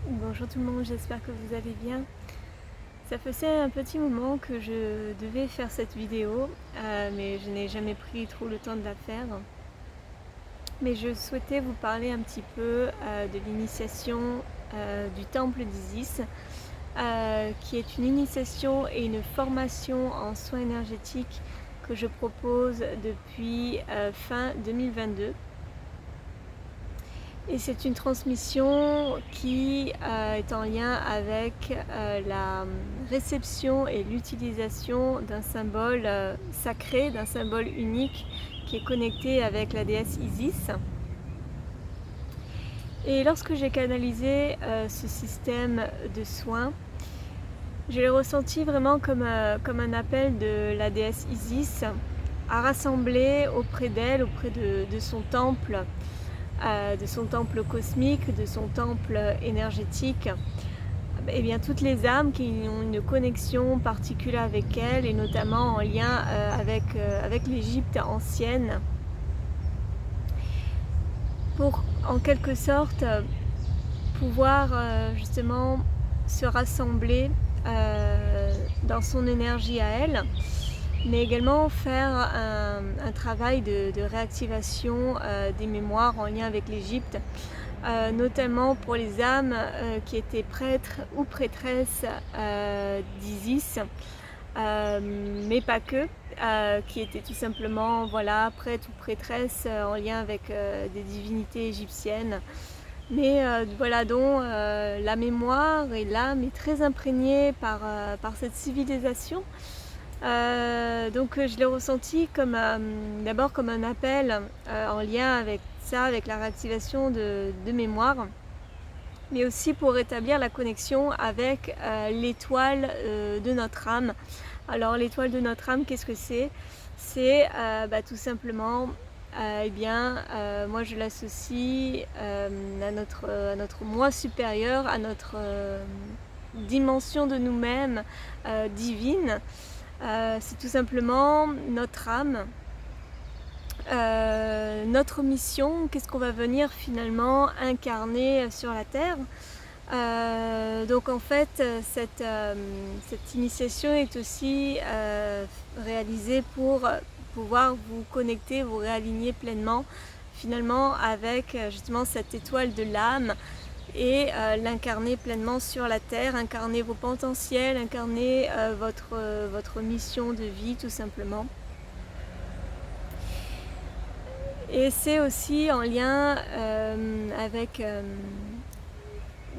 Bonjour tout le monde, j'espère que vous allez bien. Ça faisait un petit moment que je devais faire cette vidéo, mais je n'ai jamais pris trop le temps de la faire. Mais je souhaitais vous parler un petit peu de l'initiation du temple d'Isis, qui est une initiation et une formation en soins énergétiques que je propose depuis fin 2022. Et c'est une transmission qui est en lien avec la réception et l'utilisation d'un symbole sacré, d'un symbole unique qui est connecté avec la déesse Isis. Et lorsque j'ai canalisé ce système de soins, je l'ai ressenti vraiment comme un appel de la déesse Isis à rassembler auprès d'elle, auprès de son temple, de son temple cosmique, de son temple énergétique, et bien toutes les âmes qui ont une connexion particulière avec elle, et notamment en lien avec l'Égypte ancienne, pour en quelque sorte pouvoir justement se rassembler dans son énergie à elle, mais également faire un travail de réactivation des mémoires en lien avec l'Égypte, notamment pour les âmes qui étaient prêtres ou prêtresses d'Isis, mais pas que, qui étaient tout simplement prêtres ou prêtresses en lien avec des divinités égyptiennes, mais dont la mémoire et l'âme est très imprégnée par cette civilisation. Donc je l'ai ressenti comme d'abord comme un appel en lien avec ça, avec la réactivation de mémoire, mais aussi pour rétablir la connexion avec l'étoile de notre âme. Alors l'étoile de notre âme, qu'est-ce que c'est ? C'est tout simplement, moi je l'associe à notre moi supérieur, à notre dimension de nous-mêmes divine. C'est tout simplement notre âme, notre mission, qu'est-ce qu'on va venir finalement incarner sur la Terre. Donc en fait, cette initiation est aussi réalisée pour pouvoir vous connecter, vous réaligner pleinement finalement avec justement cette étoile de l'âme, et l'incarner pleinement sur la terre, incarner vos potentiels, incarner votre mission de vie tout simplement. Et c'est aussi en lien avec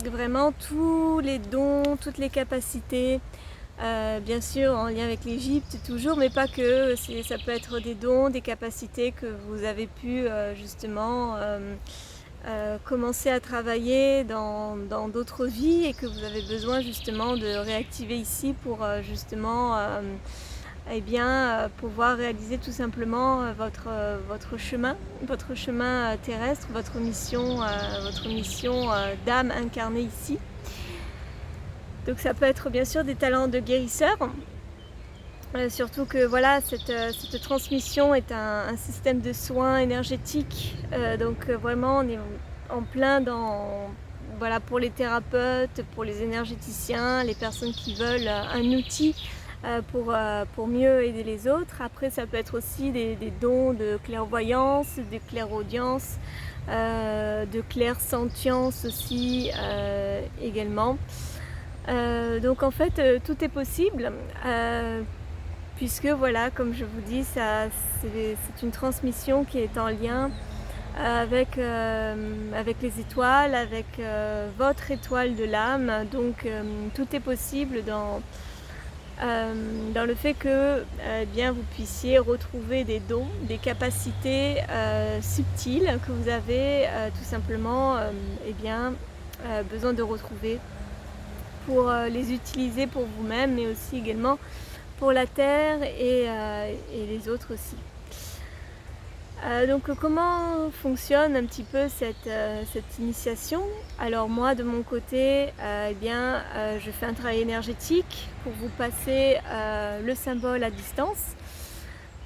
vraiment tous les dons, toutes les capacités, bien sûr en lien avec l'Égypte toujours, mais pas que. Ça peut être des dons, des capacités que vous avez pu justement commencer à travailler dans d'autres vies, et que vous avez besoin justement de réactiver ici pour justement pouvoir réaliser tout simplement votre chemin terrestre, votre mission d'âme incarnée ici. Donc ça peut être bien sûr des talents de guérisseur, surtout que voilà, cette transmission est un système de soins énergétiques, donc vraiment on est en plein dans, voilà, pour les thérapeutes, pour les énergéticiens, les personnes qui veulent un outil pour mieux aider les autres. Après ça peut être aussi des dons de clairvoyance, de clairaudience, de clairsentience aussi également. Donc en fait tout est possible, puisque voilà, comme je vous dis, c'est une transmission qui est en lien avec les étoiles, avec votre étoile de l'âme. Donc tout est possible dans le fait que vous puissiez retrouver des dons, des capacités subtiles que vous avez tout simplement besoin de retrouver pour les utiliser pour vous-même, mais aussi également pour la Terre et les autres aussi. Donc comment fonctionne un petit peu cette initiation ? Alors moi de mon côté, je fais un travail énergétique pour vous passer le symbole à distance.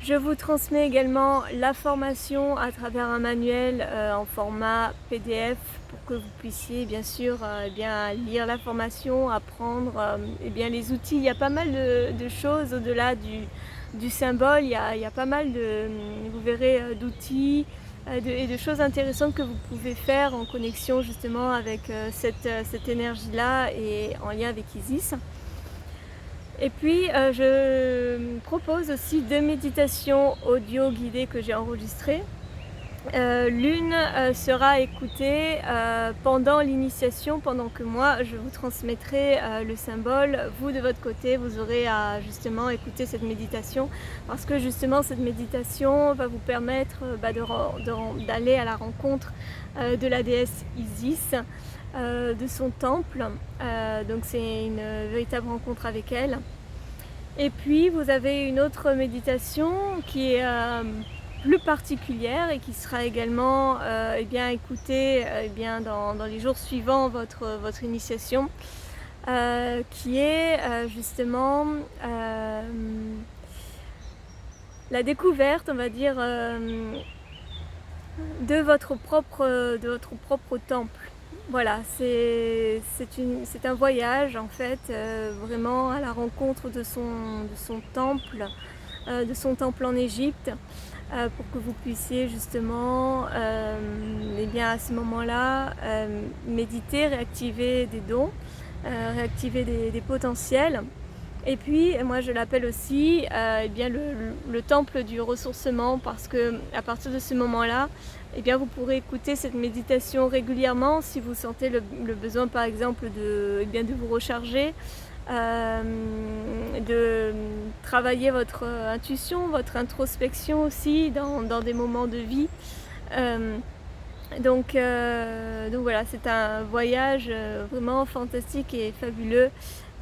Je vous transmets également la formation à travers un manuel en format PDF pour que vous puissiez bien sûr lire la formation, apprendre les outils. Il y a pas mal de choses au-delà du symbole, il y a pas mal vous verrez, d'outils et de choses intéressantes que vous pouvez faire en connexion justement avec cette énergie-là et en lien avec Isis. Et puis je propose aussi 2 méditations audio guidées que j'ai enregistrées. L'une sera écoutée pendant l'initiation, pendant que moi je vous transmettrai le symbole. Vous de votre côté, vous aurez à justement écouter cette méditation parce que justement cette méditation va vous permettre d'aller à la rencontre de la déesse Isis, de son temple. Donc c'est une véritable rencontre avec elle. Et puis vous avez une autre méditation qui est plus particulière et qui sera également écoutée dans les jours suivant votre initiation, qui est justement la découverte, on va dire, de votre propre temple. Voilà, c'est un voyage en fait, vraiment à la rencontre de son temple en Égypte, pour que vous puissiez justement à ce moment-là méditer, réactiver des dons, réactiver des potentiels. Et puis moi je l'appelle aussi le temple du ressourcement, parce que à partir de ce moment-là, vous pourrez écouter cette méditation régulièrement si vous sentez le besoin par exemple de vous recharger, de travailler votre intuition, votre introspection aussi dans des moments de vie. Donc voilà, c'est un voyage vraiment fantastique et fabuleux,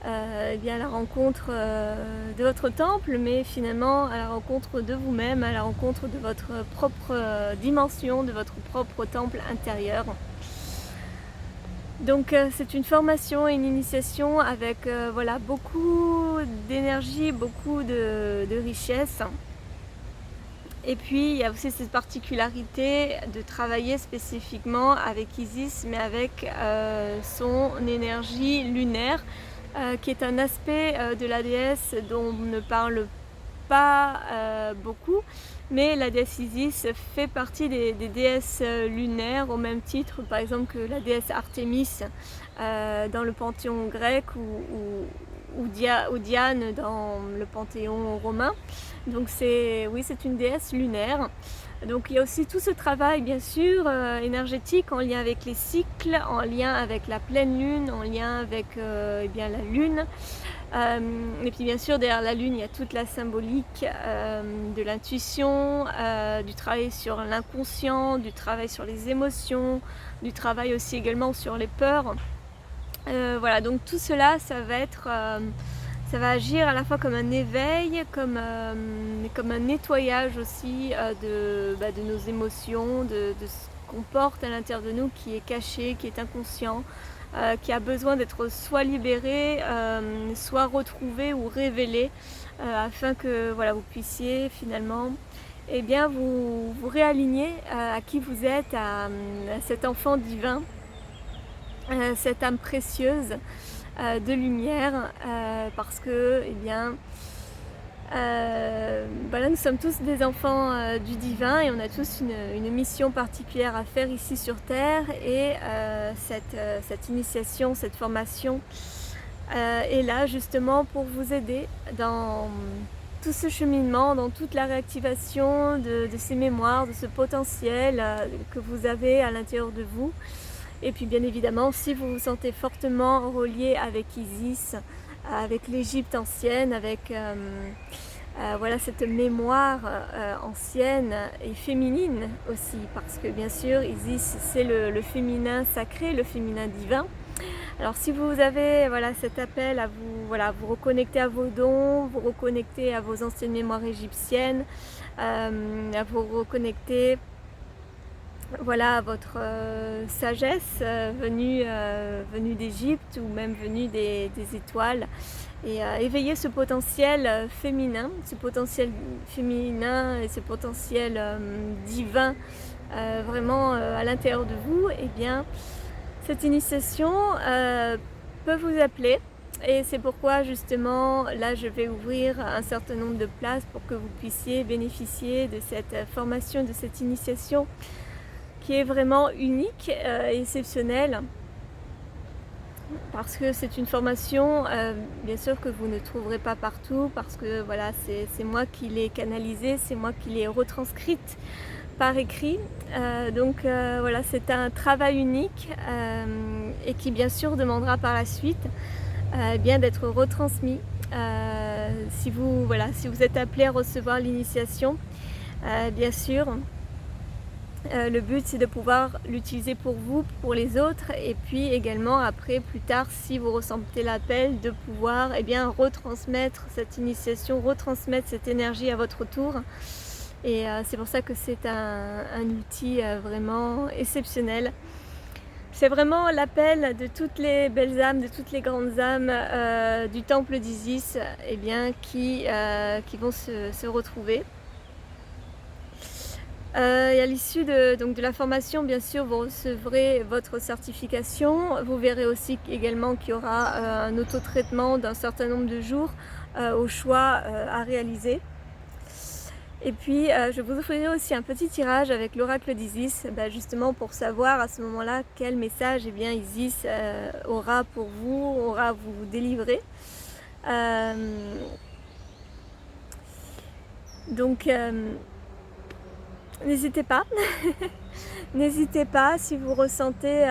à la rencontre de votre temple, mais finalement à la rencontre de vous-même, à la rencontre de votre propre dimension, de votre propre temple intérieur. Donc c'est une formation et une initiation avec beaucoup d'énergie, beaucoup de richesse. Et puis il y a aussi cette particularité de travailler spécifiquement avec Isis, mais avec son énergie lunaire, qui est un aspect de la déesse dont on ne parle pas beaucoup, mais la déesse Isis fait partie des déesses lunaires, au même titre par exemple que la déesse Artémis dans le panthéon grec ou Diane dans le panthéon romain. Donc c'est une déesse lunaire. Donc il y a aussi tout ce travail bien sûr énergétique en lien avec les cycles, en lien avec la pleine lune, en lien avec la lune. Et puis bien sûr derrière la lune il y a toute la symbolique de l'intuition, du travail sur l'inconscient, du travail sur les émotions, du travail aussi également sur les peurs. Voilà, donc tout cela ça va agir à la fois comme un éveil, comme un nettoyage aussi de nos émotions, de ce qu'on porte à l'intérieur de nous qui est caché, qui est inconscient, qui a besoin d'être soit libéré, soit retrouvé ou révélé, afin que vous puissiez finalement vous réaligner à qui vous êtes, à cet enfant divin, cette âme précieuse de lumière, parce que nous sommes tous des enfants du divin et on a tous une mission particulière à faire ici sur Terre, et cette initiation, cette formation est là justement pour vous aider dans tout ce cheminement, dans toute la réactivation de ces mémoires, de ce potentiel que vous avez à l'intérieur de vous. Et puis bien évidemment, si vous vous sentez fortement relié avec Isis, avec l'Égypte ancienne, avec cette mémoire ancienne et féminine aussi, parce que bien sûr Isis c'est le féminin sacré, le féminin divin. Alors si vous avez cet appel à vous reconnecter à vos dons, vous reconnecter à vos anciennes mémoires égyptiennes, à vous reconnecter voilà, votre sagesse venue d'Égypte ou même venue des étoiles et éveiller ce potentiel féminin et ce potentiel divin vraiment à l'intérieur de vous. Et bien cette initiation peut vous appeler et c'est pourquoi justement là je vais ouvrir un certain nombre de places pour que vous puissiez bénéficier de cette formation, de cette initiation qui est vraiment unique et exceptionnelle parce que c'est une formation bien sûr que vous ne trouverez pas partout parce que voilà, c'est moi qui l'ai canalisée, c'est moi qui l'ai retranscrite par écrit. Donc voilà, c'est un travail unique et qui bien sûr demandera par la suite bien d'être retransmis. Si vous êtes appelé à recevoir l'initiation, bien sûr, le but c'est de pouvoir l'utiliser pour vous, pour les autres et puis également après, plus tard, si vous ressentez l'appel, de pouvoir retransmettre cette initiation, retransmettre cette énergie à votre tour. Et c'est pour ça que c'est un outil vraiment exceptionnel. C'est vraiment l'appel de toutes les belles âmes, de toutes les grandes âmes du temple d'Isis qui vont se retrouver. Et à l'issue de la formation, bien sûr, vous recevrez votre certification. Vous verrez aussi également qu'il y aura un auto-traitement d'un certain nombre de jours au choix à réaliser. Et puis, je vous offrirai aussi un petit tirage avec l'oracle d'Isis, justement pour savoir à ce moment-là quel message Isis aura pour vous, aura à vous délivrer. Donc, n'hésitez pas, n'hésitez pas si vous ressentez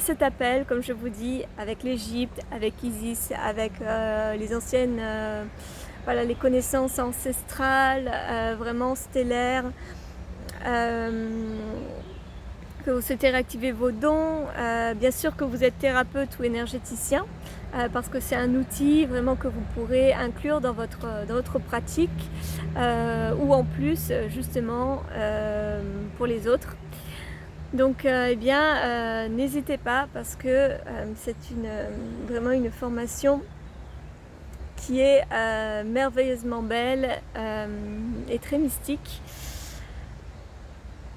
cet appel, comme je vous dis, avec l'Égypte, avec Isis, avec les anciennes, les connaissances ancestrales, vraiment stellaires, que vous souhaitez réactiver vos dons, bien sûr que vous êtes thérapeute ou énergéticien, parce que c'est un outil vraiment que vous pourrez inclure dans votre pratique ou en plus justement pour les autres. Donc n'hésitez pas parce que c'est vraiment une formation qui est merveilleusement belle et très mystique.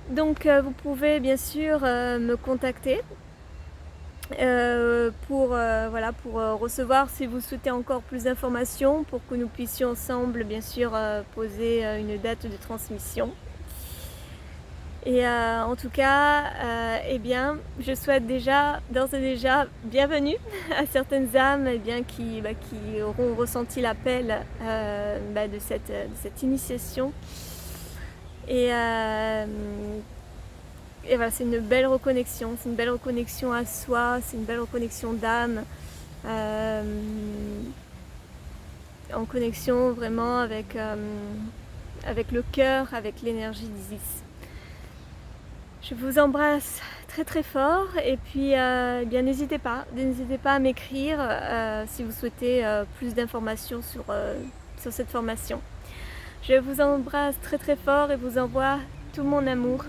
Donc vous pouvez bien sûr me contacter pour recevoir, si vous souhaitez encore plus d'informations, pour que nous puissions ensemble bien sûr poser une date de transmission. Et en tout cas, je souhaite d'ores et déjà bienvenue à certaines âmes qui auront ressenti l'appel de cette initiation. Et voilà, c'est une belle reconnexion à soi, c'est une belle reconnexion d'âme, en connexion vraiment avec le cœur, avec l'énergie d'Isis. Je vous embrasse très très fort et puis n'hésitez pas à m'écrire si vous souhaitez plus d'informations sur cette formation. Je vous embrasse très très fort et vous envoie tout mon amour.